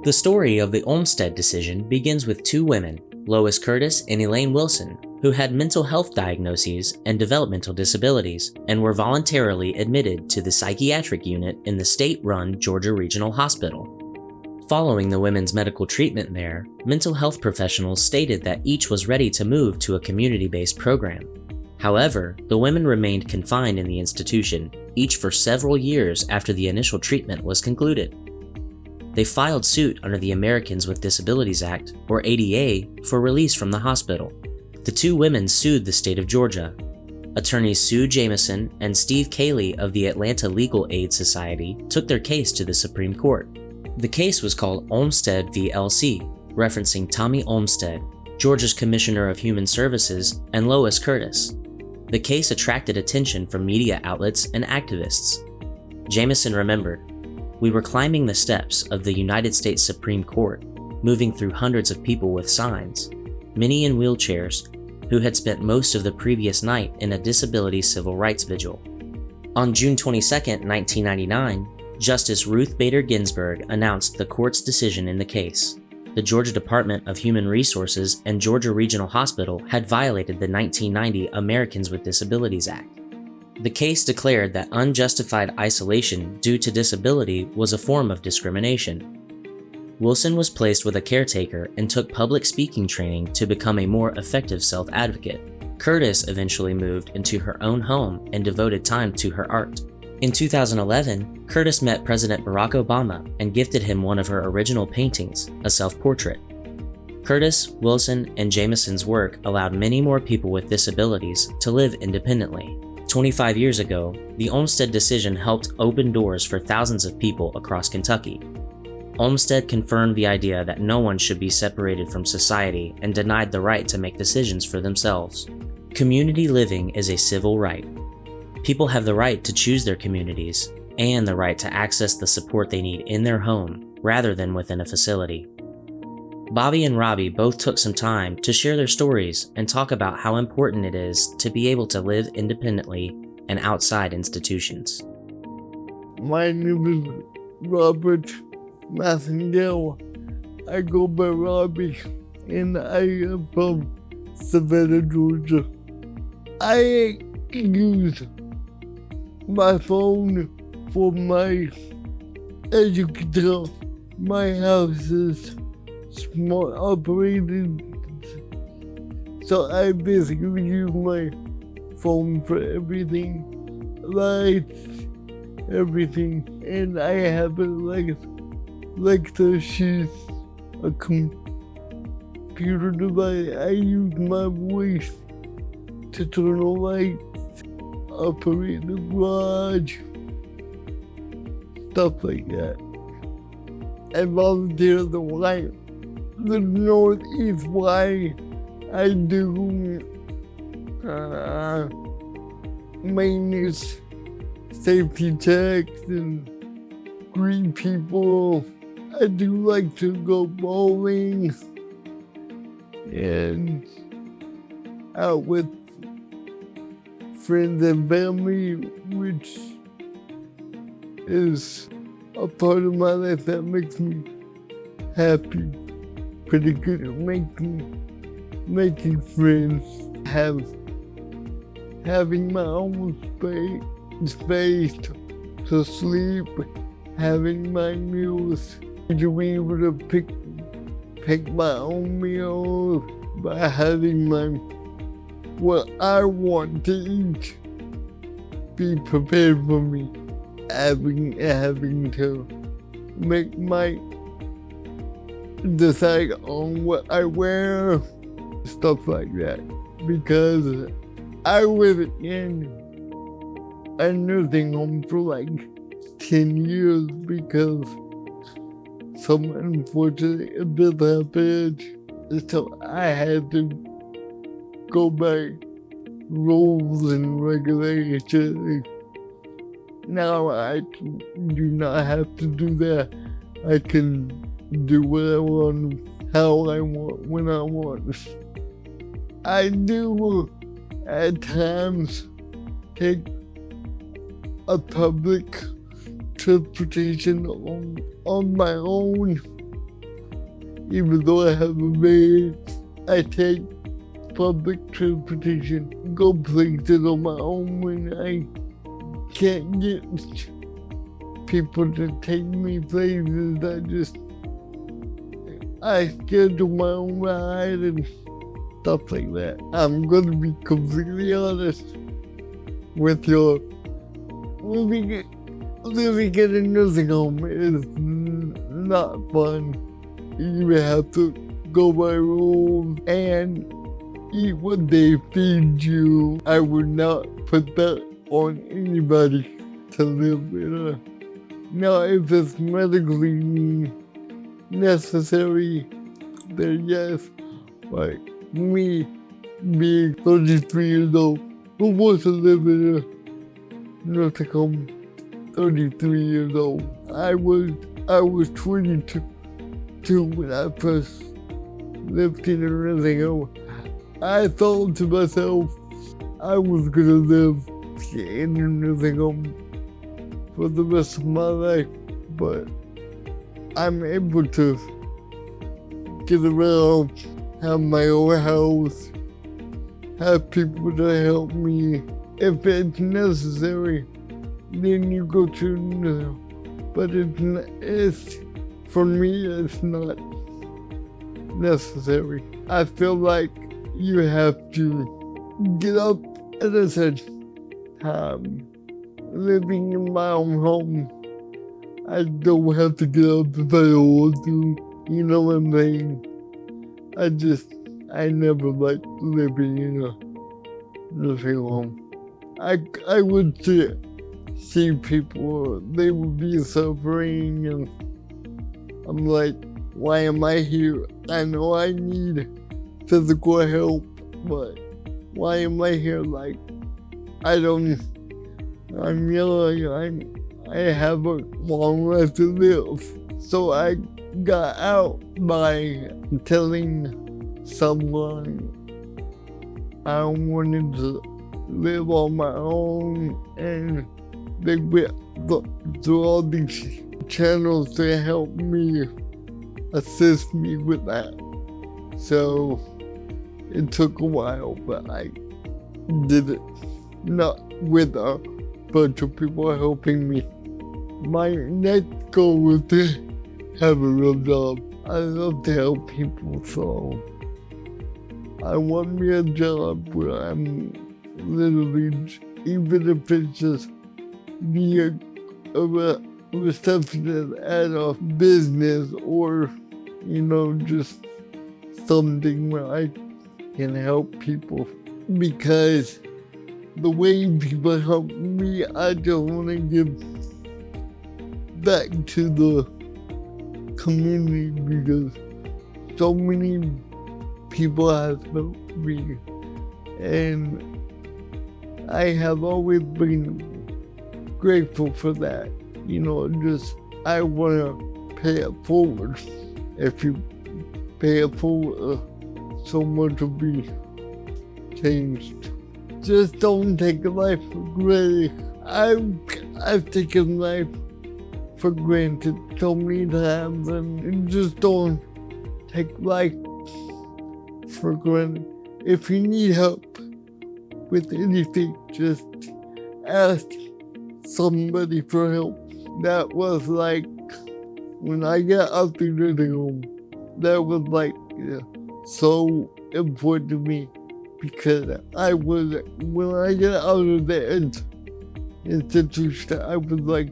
The story of the Olmstead decision begins with two women, Lois Curtis and Elaine Wilson, who had mental health diagnoses and developmental disabilities and were voluntarily admitted to the psychiatric unit in the state-run Georgia Regional Hospital. Following the women's medical treatment there, mental health professionals stated that each was ready to move to a community-based program. However, the women remained confined in the institution, each for several years after the initial treatment was concluded. They filed suit under the Americans with Disabilities Act, or ADA, for release from the hospital. The two women sued the state of Georgia. Attorneys Sue Jamison and Steve Cayley of the Atlanta Legal Aid Society took their case to the Supreme Court. The case was called Olmstead v. LC, referencing Tommy Olmstead, Georgia's Commissioner of Human Services, and Lois Curtis. The case attracted attention from media outlets and activists. Jamison remembered, "We were climbing the steps of the United States Supreme Court, moving through hundreds of people with signs, many in wheelchairs, who had spent most of the previous night in a disability civil rights vigil." On June 22, 1999, Justice Ruth Bader Ginsburg announced the court's decision in the case. The Georgia Department of Human Resources and Georgia Regional Hospital had violated the 1990 Americans with Disabilities Act. The case declared that unjustified isolation due to disability was a form of discrimination. Wilson was placed with a caretaker and took public speaking training to become a more effective self-advocate. Curtis eventually moved into her own home and devoted time to her art. In 2011, Curtis met President Barack Obama and gifted him one of her original paintings, a self-portrait. Curtis, Wilson, and Jamison's work allowed many more people with disabilities to live independently. 25 years ago, the Olmstead decision helped open doors for thousands of people across Kentucky. Olmstead confirmed the idea that no one should be separated from society and denied the right to make decisions for themselves. Community living is a civil right. People have the right to choose their communities and the right to access the support they need in their home rather than within a facility. Bobby and Robbie both took some time to share their stories and talk about how important it is to be able to live independently and outside institutions. My name is Robert Messengale. I go by Robbie, and I am from Savannah, Georgia. I use my phone for my, as you can tell, my house is smart operated, so I basically use my phone for everything, lights, everything, and I have it like she's a computer device. I use my voice to turn on lights, operate the garage, stuff like that. I volunteer the Northeast Y. I do maintenance, safety checks, and greet people. I do like to go bowling and out with friends and family, which is a part of my life that makes me happy. Pretty good at making friends, having my own space to sleep, having my meals, to be able to pick my own meals by having what I want to eat be prepared for me, having to decide on what I wear, stuff like that, because I was in a nursing home for like 10 years because some unfortunate event happened, so I had to go by rules and regulations. Now I do not have to do that. I can do what I want, how I want, when I want. I do at times take a public transportation on my own Even though I have a van, I take public transportation, go places on my own when I can't get people to take me places. I schedule my own ride and stuff like that. I'm gonna be completely honest with you. Living in a nursing home is not fun. You have to go by rules and eat what they feed you. I would not put that on anybody to live in a. Now, if it's medically necessary, then yes. Like me being 33 years old, who wants to live in a nursing home? 33 years old. I was 22 when I first lived in a nursing home. I thought to myself I was gonna live in a nursing home for the rest of my life, but I'm able to get around, have my own house, have people to help me. If it's necessary, then you go to a nursing home. But for me, it's not necessary. I feel like you have to get up at a certain time. Living in my own home, I don't have to get up if I don't want to. You know what I'm saying? I never liked living in a nursing home. I would see people, they would be suffering, and I'm like, why am I here? I know I need physical help, but why am I here? Like, I'm young, I have a long life to live. So I got out by telling someone I wanted to live on my own, and they went through all these channels to help me, assist me with that. So it took a while, but I did it, not with a bunch of people helping me. My next goal is to have a real job. I love to help people, so I want me a job where I'm literally, even if it's just be a receptionist at a business, or, just something where I can help people. Because the way people help me, I just want to give back to the community, because so many people have helped me, and I have always been grateful for that. I want to pay it forward. If you pay it forward, so much will be changed. Just don't take life for granted. I've taken life for granted so many times, and just don't take life for granted. If you need help with anything, just ask somebody for help. That was like, when I got out the nursing home, that was like so important to me, because when I got out of the institution, I was like,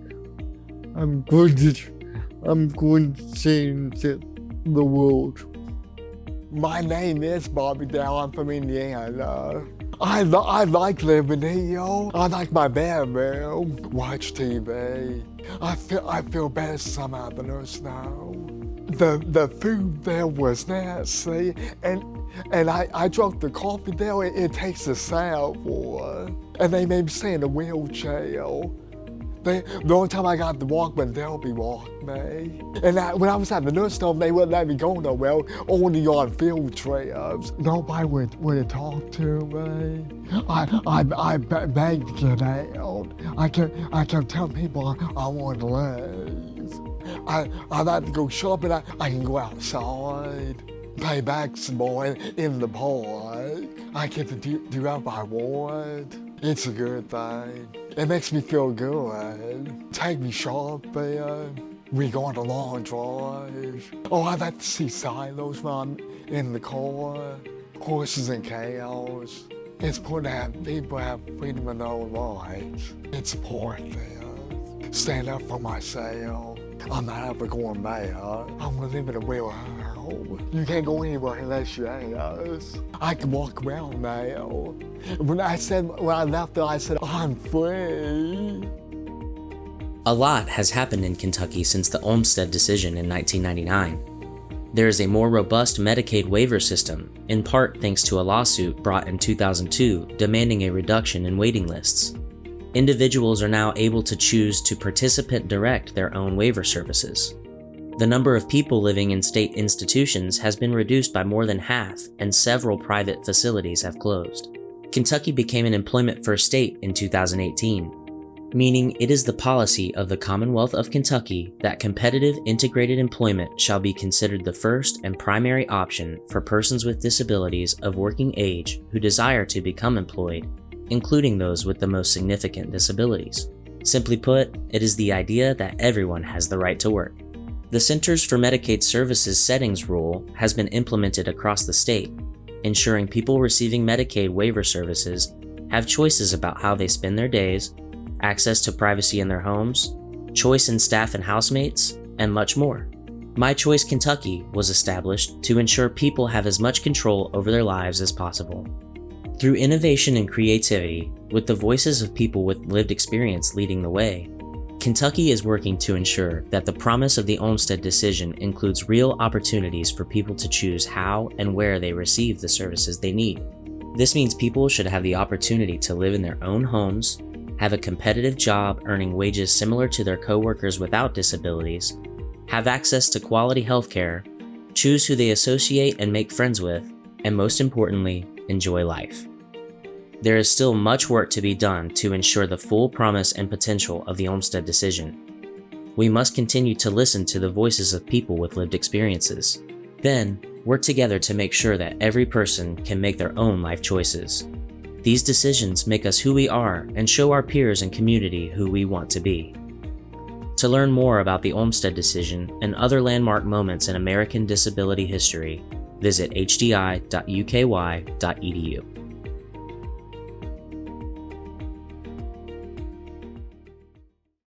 I'm going to change the world. My name is Bobby Dowell. I'm from Indiana. I like living here. I like my bedroom. Watch TV. I feel better somehow than us now. The food there was nasty, and I drank the coffee there. It tasted sour, and they made me stay in a wheelchair. The only time I got to walk when Delby walked me. And when I was at the nursing home, they wouldn't let me go nowhere, only on field trips. Nobody would talk to me. I begged to get out. I kept telling people I wanted to leave. I like to go shopping. I can go outside, play basketball in the park. I get to do whatever I want. It's a good thing. It makes me feel good. Take me shopping. We go on a long drive. Oh, I like to see silos when I'm in the car. Horses and cows. It's important to have people have freedom of their own rights. It's important to stand up for myself. I'm not ever going mad. I'm gonna live in a real house. You can't go anywhere unless you ask. I can walk around now. When I left there, I said, I'm free. A lot has happened in Kentucky since the Olmstead decision in 1999. There is a more robust Medicaid waiver system, in part thanks to a lawsuit brought in 2002 demanding a reduction in waiting lists. Individuals are now able to choose to participant direct their own waiver services. The number of people living in state institutions has been reduced by more than half, and several private facilities have closed. Kentucky became an employment-first state in 2018. Meaning it is the policy of the Commonwealth of Kentucky that competitive integrated employment shall be considered the first and primary option for persons with disabilities of working age who desire to become employed, including those with the most significant disabilities. Simply put, it is the idea that everyone has the right to work. The Centers for Medicaid Services Settings Rule has been implemented across the state, ensuring people receiving Medicaid waiver services have choices about how they spend their days, access to privacy in their homes, choice in staff and housemates, and much more. My Choice Kentucky was established to ensure people have as much control over their lives as possible. Through innovation and creativity, with the voices of people with lived experience leading the way, Kentucky is working to ensure that the promise of the Olmstead decision includes real opportunities for people to choose how and where they receive the services they need. This means people should have the opportunity to live in their own homes, have a competitive job earning wages similar to their coworkers without disabilities, have access to quality healthcare, choose who they associate and make friends with, and most importantly, enjoy life. There is still much work to be done to ensure the full promise and potential of the Olmstead decision. We must continue to listen to the voices of people with lived experiences. Then, work together to make sure that every person can make their own life choices. These decisions make us who we are and show our peers and community who we want to be. To learn more about the Olmstead decision and other landmark moments in American disability history, visit hdi.uky.edu.